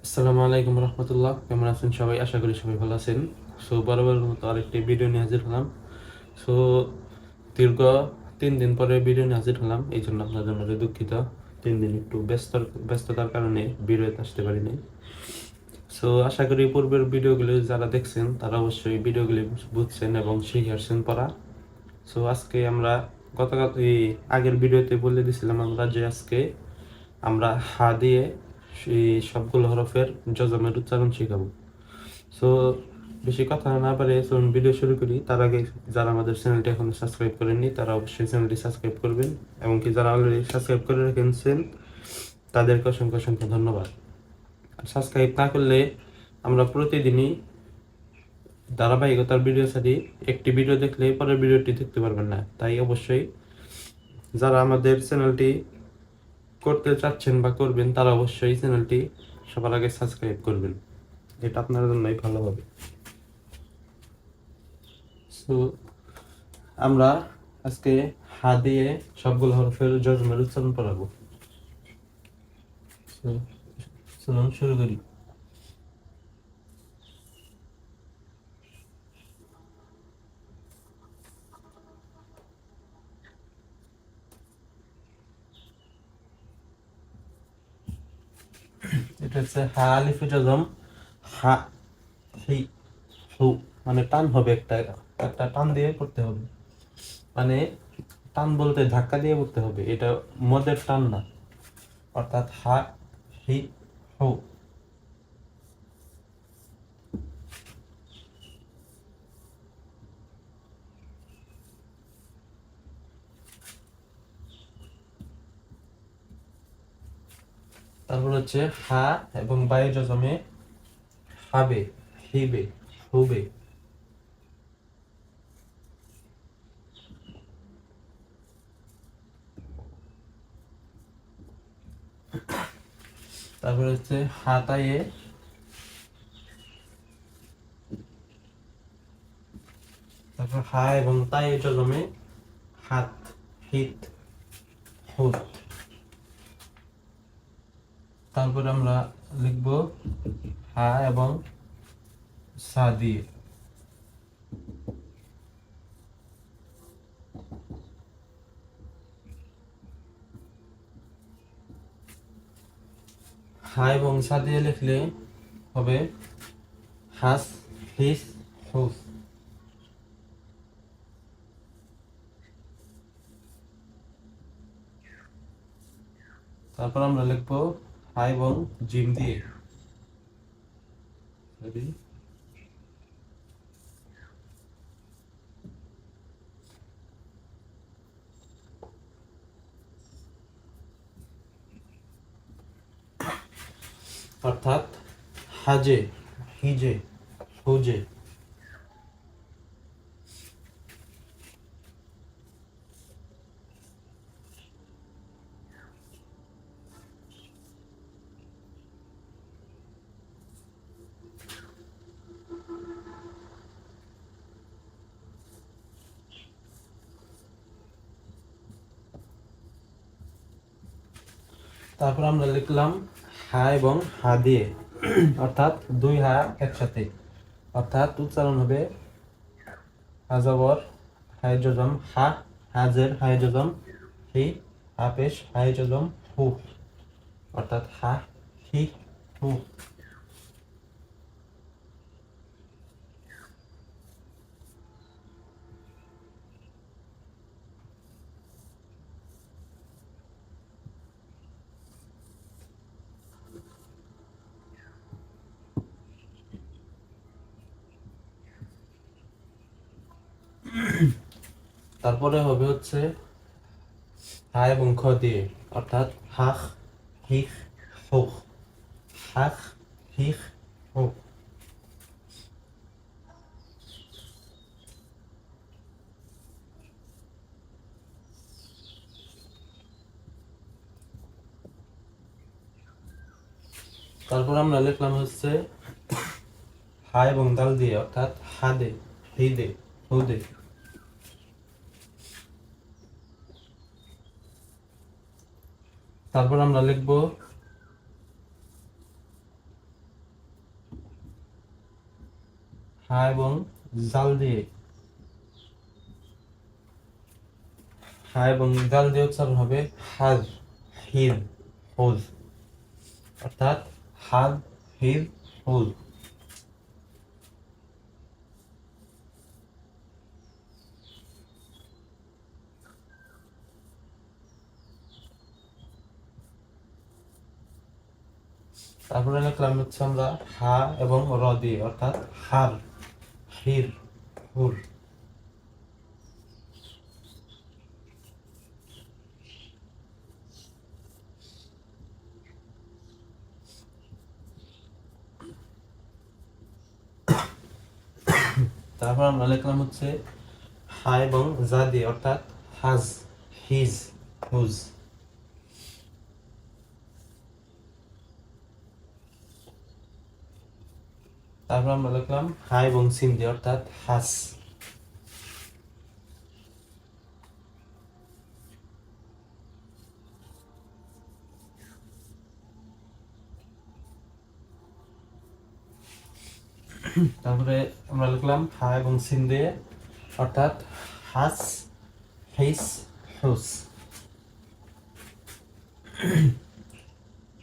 আসসালামু আলাইকুম রহমতুল্লাহ। কেমন আছেন সবাই? আশা করি সবাই ভালো আছেন। বরাবরের মতো আরেকটি ভিডিও নিয়ে হাজির হলাম। সো দীর্ঘ 3 দিন পরে ভিডিও নিয়ে হাজির হলাম, এই জন্য আপনাদের মাঝে দুঃখিত। 3 দিন একটু ব্যস্ততার কারণে ভিডিওতে আসতে পারিনি। আশা করি পূর্বের ভিডিওগুলি যারা দেখছেন তারা অবশ্যই ভিডিওগুলি বুঝছেন এবং শিখে আসছেন পড়া। আজকে আমরা গতকাল আগের ভিডিওতে বলে দিছিলাম আমরা যে আজকে আমরা হা দিয়ে সেই সবগুলো হরফের যজমের উচ্চারণ শিখাবো। সো বেশি কথা না পারে চলুন ভিডিও শুরু করি। তার আগে যারা আমাদের চ্যানেলটি এখনো সাবস্ক্রাইব করেননি তারা অবশ্যই চ্যানেলটি সাবস্ক্রাইব করবেন, এবং কি যারা অলরেডি সাবস্ক্রাইব করে রেখেছেন তাদেরকে অসংখ্য অসংখ্য ধন্যবাদ। সাবস্ক্রাইব না করলে আমরা প্রতিদিনই ধারাবাহিকতার ভিডিও ছাড়ি, একটি ভিডিও দেখলে পরের ভিডিওটি দেখতে পারবেন না। তাই অবশ্যই যারা আমাদের চ্যানেলটি করতে চাচ্ছেন বা করবেন তারা অবশ্যই চ্যানেলটি সবার আগে সাবস্ক্রাইব করবেন, এটা আপনার জন্যই ভালো হবে। সো আমরা আজকে হা দিয়ে সবগুলো হরফের যজমের উচ্চারণ পড়াবো। চলুন শুরু করি। এটা হচ্ছে হা আলিফে যজম। হা হি হু, মানে টান হবে, একটা একটা টান দিয়ে পড়তে হবে। মানে টান বলতে ধাক্কা দিয়ে পড়তে হবে, এটা মদের টান না। অর্থাৎ হা হি হু। তারপর হচ্ছে হা এবং বায়ু যজমে হাবে, হিবে, হুবে। তারপর হচ্ছে হাতায়ে, তারপর হা এবং তায়ে যজমে হাত, হিত, হুত। তারপর আমরা লিখব হা এবং সা দিয়ে। হা এবং সা দিয়ে লিখলে হবে হাস, হিস, হুস। তারপর আমরা লিখব হা এবং জিম দিয়ে। অর্থাৎ হাজে, হিজে, হুজে। তারপর আমরা লিখলাম হা এবং হা দিয়ে, অর্থাৎ দুই হা একসাথে। অর্থাৎ উচ্চারণ হবে হাজাবর হায় যজম হা, হাজের হায় যজম হি, হাপেশ হায় যজম হু। অর্থাৎ হা হি হু। তারপরে হবে হচ্ছে হা এবং খ দিয়ে, অর্থাৎ হাখ, হিখ, হুখ। হাখ, হিখ, হুখ। তারপর আমরা লিখলাম হচ্ছে হা এবং দাল দিয়ে, অর্থাৎ হাদে, হিদে, হুদে। তারপর আমরা লিখব হা এবং জাল দিয়ে উচ্চারণ হবে হাজ হির হুজ, অর্থাৎ হাজ হির হুজ। তারপরে লিখলাম হচ্ছে আমরা হা এবং র দিয়ে, অর্থাৎ হার হির হুর। তারপর আমরা লিখলাম হচ্ছে হা এবং জা দিয়ে, অর্থাৎ হাজ হিজ হুজ। তারপর আমরা লিখলাম হা এবং সিন দিয়ে, অর্থাৎ হাস। তারপরে আমরা লিখলাম হা এবং সিন দিয়ে, অর্থাৎ হাস হিস হুস।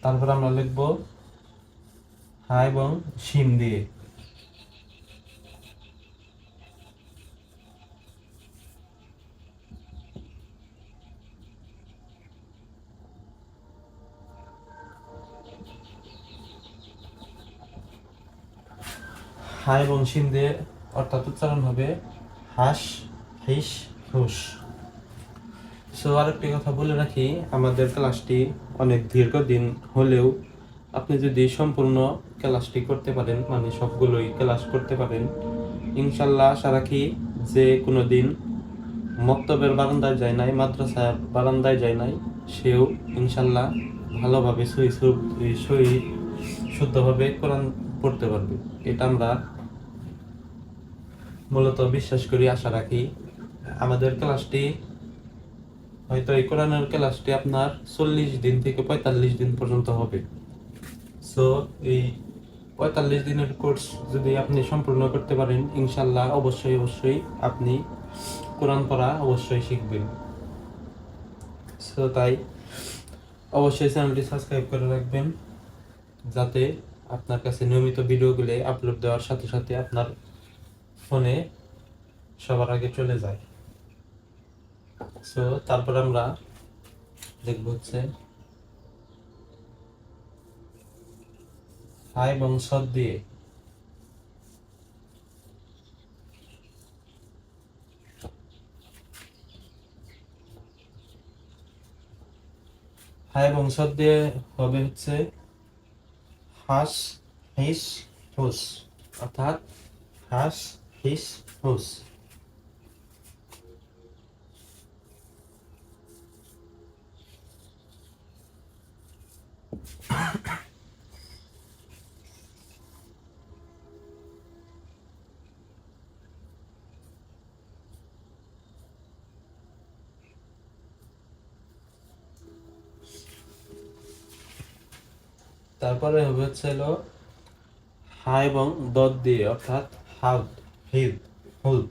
তারপর আমরা লিখব হা এবং শিন দিয়ে, হা এবং শিন দিয়ে, অর্থাৎ উচ্চারণ হবে হাস হিস হুস। সো আরেকটি কথা বলে রাখি, আমাদের ক্লাসটি অনেক দীর্ঘদিন হলেও আপনি যদি সম্পূর্ণ ক্লাসটি করতে পারেন, মানে সবগুলোই ক্লাস করতে পারেন, ইনশাল্লাহ আশা রাখি যে কোনো দিন মক্তবের বারান্দায় যায় নাই, মাদ্রাসার বারান্দায় যায় নাই, সেও ইনশাল্লাহ ভালোভাবে সহি শুদ্ধভাবে কোরআন পড়তে পারবে। এটা আমরা মূলত বিশ্বাস করি, আশা রাখি। আমাদের ক্লাসটি হয়তো এই কোরআনের ক্লাসটি আপনার 40 দিন থেকে 45 দিন পর্যন্ত হবে। সো এই 45 দিনের কোর্স যদি আপনি সম্পূর্ণ করতে পারেন, ইনশাল্লাহ অবশ্যই আপনি কোরআন পড়া অবশ্যই শিখবেন। সো তাই অবশ্যই চ্যানেলটি সাবস্ক্রাইব করে রাখবেন, যাতে আপনার কাছে নিয়মিত ভিডিওগুলি আপলোড দেওয়ার সাথে সাথে আপনার ফোনে সবার আগে চলে যায়। সো তারপর আমরা দেখব হচ্ছে হা এবং সদ দিয়ে, হা এবং সদ দিয়ে হবে হচ্ছে হাস হিস হুস, অর্থাৎ হাস হিস হুস। তারপরে হবে হচ্ছে হলো হা এবং দদ দিয়ে, অর্থাৎ হাউদ হিদ হুদ।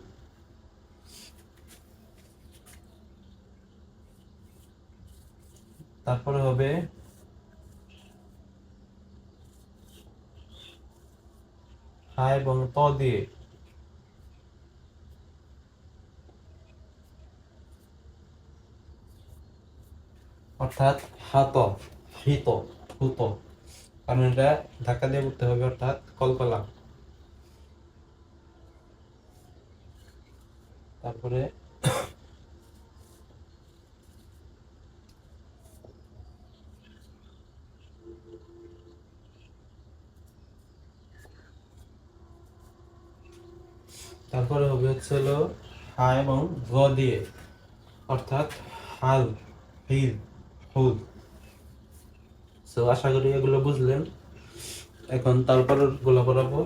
তারপরে হবে হা এবং ত দিয়ে, অর্থাৎ হাত হিত হুত, কারণ এটা ধাক্কা দিয়ে পড়তে হবে, অর্থাৎ কলকলা। তারপরে তারপরে হবে হচ্ছে হলো হা এবং গ দিয়ে, অর্থাৎ হাল হিল হুদ। সো আশা করি এগুলো বুঝলেন। এখন তারপর গুলো পড়াবো।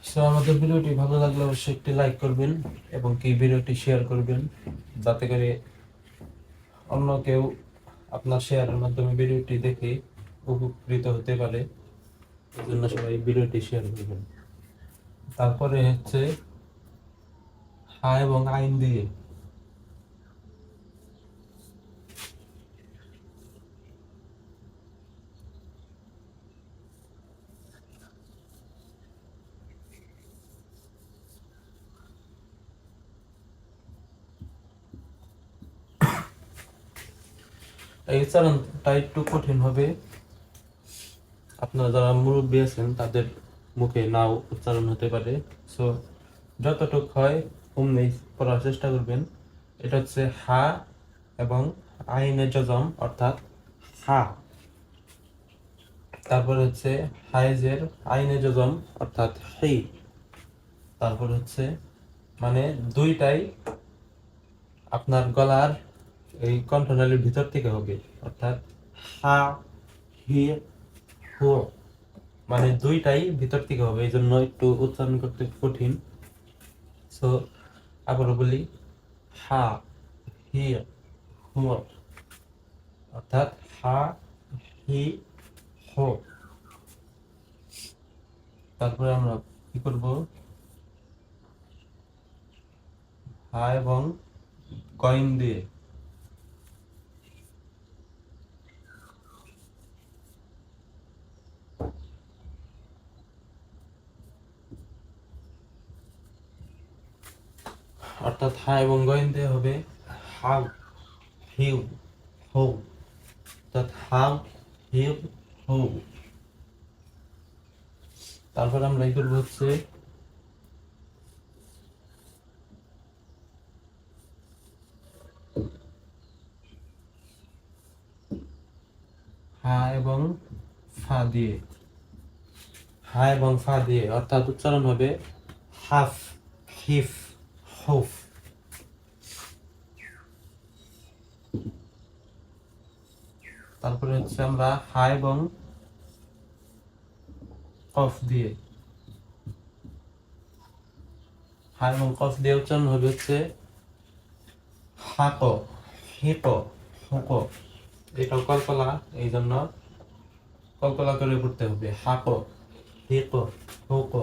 সো আমাদের ভিডিওটি ভালো লাগলে অবশ্যই একটি লাইক করবেন এবং কি ভিডিওটি শেয়ার করবেন, যাতে করে অন্য কেউ আপনার শেয়ারের মাধ্যমে ভিডিওটি দেখে উপকৃত হতে পারে, এই জন্য সবাই ভিডিওটি শেয়ার করবেন। তারপরে হচ্ছে হা এবং আইন দিয়ে এই উচ্চারণটা একটু কঠিন হবে, আপনারা যারা মুরব্বী আছেন তাদের মুখে নাও উচ্চারণ হতে পারে। সো যতটুক হয় অমনি পড়ার চেষ্টা করবেন। এটা হচ্ছে হা এবং আইনের জজম অর্থাৎ হা। তারপরে হচ্ছে হাইজের আইনের জজম অর্থাৎ হি। তারপর হচ্ছে মানে দুইটাই আপনার গলার এই কণ্ঠনালীর ভিতর থেকে হবে, অর্থাৎ হা হি হু, মানে দুইটাই ভিতর থেকে হবে, এই জন্য একটু উচ্চারণ করতে কঠিন। সো আবারও বলি, হা হি হু, অর্থাৎ হা হি হু। তারপরে আমরা কি করব, হা এবং গইন দিয়ে অর্থাৎ হা এবং গইন দিয়ে হবে হাউ হিউ হু, অর্থাৎ হাউ হিউ হু। তারপর আমরা এই করবো হচ্ছে হা এবং ফা দিয়ে, হা এবং ফা দিয়ে, অর্থাৎ উচ্চারণ হবে হাফ হিফ হুফ। তারপরে হচ্ছে আমরা হা এবং কফ দিয়ে, হা এবং কফ দিয়ে উচ্চারণ হবে হচ্ছে হাক হিক হুক। এটাও কলকলা, এই জন্য কলকলা করে পড়তে হবে, হাক হিক হুক।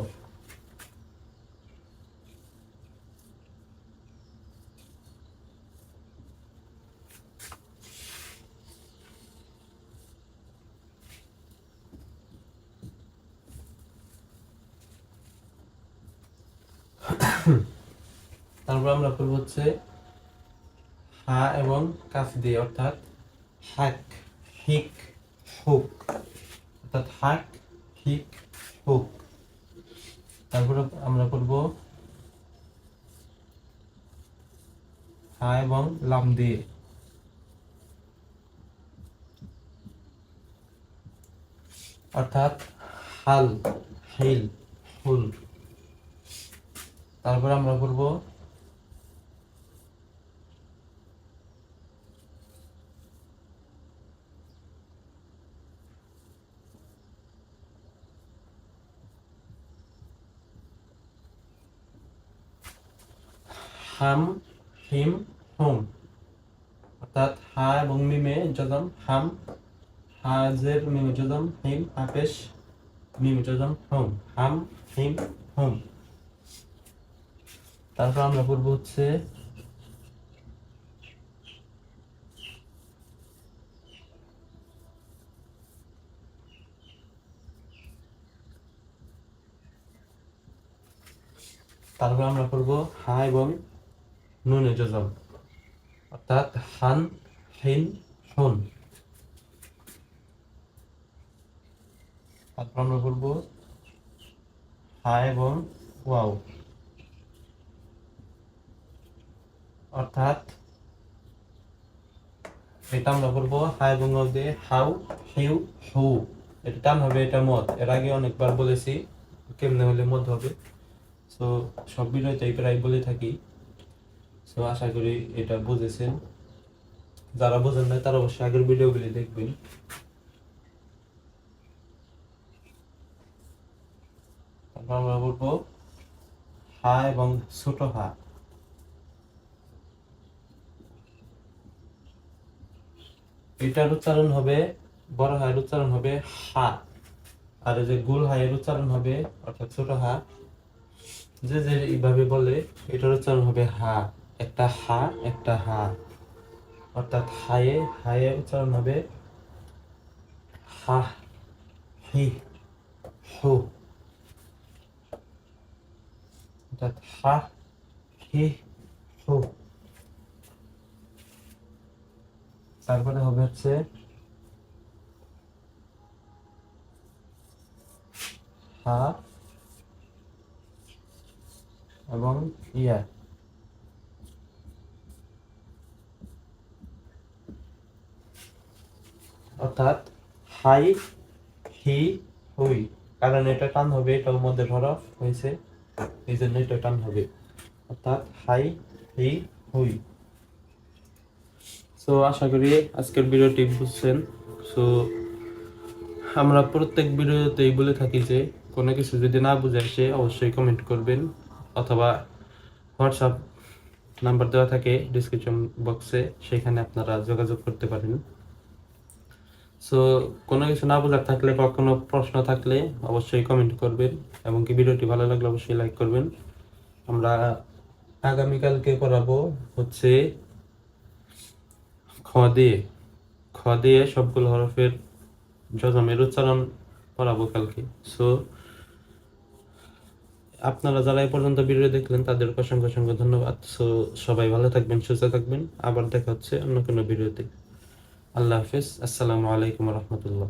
তারপর আমরা করবো হচ্ছে হা এবং কাফ দিয়ে, অর্থাৎ হাক হিক হুক, অর্থাৎ হাক হিক হুক। তারপরে আমরা করব হা এবং লাম দিয়ে, অর্থাৎ হাল হিল হুল। তারপর আমরা করব হাম হিম হুম, অর্থাৎ হা এবং মিমে জজম হাম, হাজের মিমে জজম হিম, হাপেশ মিমে জজম হুম, হাম হিম হুম। তারপর আমরা করব হচ্ছে তারপর আমরা করব হা এবং নুনে জজম, অর্থাৎ হান হিন হুন। তারপর আমরা করব হা এবং ওয়াও, অর্থাৎ এটা আমরা করবো হা এবং ওয়াও দিয়ে হাউ হিউ হু। এটা টান হবে, এটা মদ, এর আগে অনেকবার বলেছি কেমনে হলে মদ হবে। সো সব ভিডিওতে প্রায় বলে থাকি। সো আশা করি এটা বুঝেছেন, যারা বোঝেন না তারা অবশ্যই আগের ভিডিওগুলি দেখবেন। তারপর আমরা বলবো হা এবং ছোট হা, এটার উচ্চারণ হবে, বড় হায়ের উচ্চারণ হবে হা, আর এই যে গুল হায়ের উচ্চারণ হবে অর্থাৎ ছোট হা, যে যে এইভাবে বলে এটার উচ্চারণ হবে হা, একটা হা একটা হা, অর্থাৎ হায়ে উচ্চারণ হবে হা, হি, হু, অর্থাৎ হা, হি, হু। তারপরে হবে হচ্ছে হা এবং ইয়া, অর্থাৎ হাই, হি, হুই। কারণ এটা টান হবে, এটার মধ্যে হরফ হয়েছে, এই জন্য এটা টান হবে, অর্থাৎ হাই, হি, হুই। সো আশা করি আজকের ভিডিওটি বুঝছেন। সো আমরা প্রত্যেক ভিডিওতেই বলে থাকি যে কোনো কিছু যদি না বুঝে আসে অবশ্যই কমেন্ট করবেন, অথবা হোয়াটসঅ্যাপ নাম্বার দেওয়া থাকে ডিসক্রিপশন বক্সে, সেখানে আপনারা যোগাযোগ করতে পারেন। সো কোনো কিছু না বোঝার থাকলে বা কোনো প্রশ্ন থাকলে অবশ্যই কমেন্ট করবেন, এবং কি ভিডিওটি ভালো লাগলে অবশ্যই লাইক করবেন। আমরা আগামীকালকে করাবো হচ্ছে খ দিয়ে, খ দিয়ে সবগুলো হরফের জজমের উচ্চারণ পড়াবো কালকে। সো আপনারা যারা এই পর্যন্ত ভিডিও দেখলেন তাদের অসংখ্য অসংখ্য ধন্যবাদ। সো সবাই ভালো থাকবেন, সুস্থ থাকবেন, আবার দেখা হচ্ছে অন্য কোনো ভিডিওতে। আল্লাহ হাফিজ, আসসালামু আলাইকুম রহমতুল্লাহ।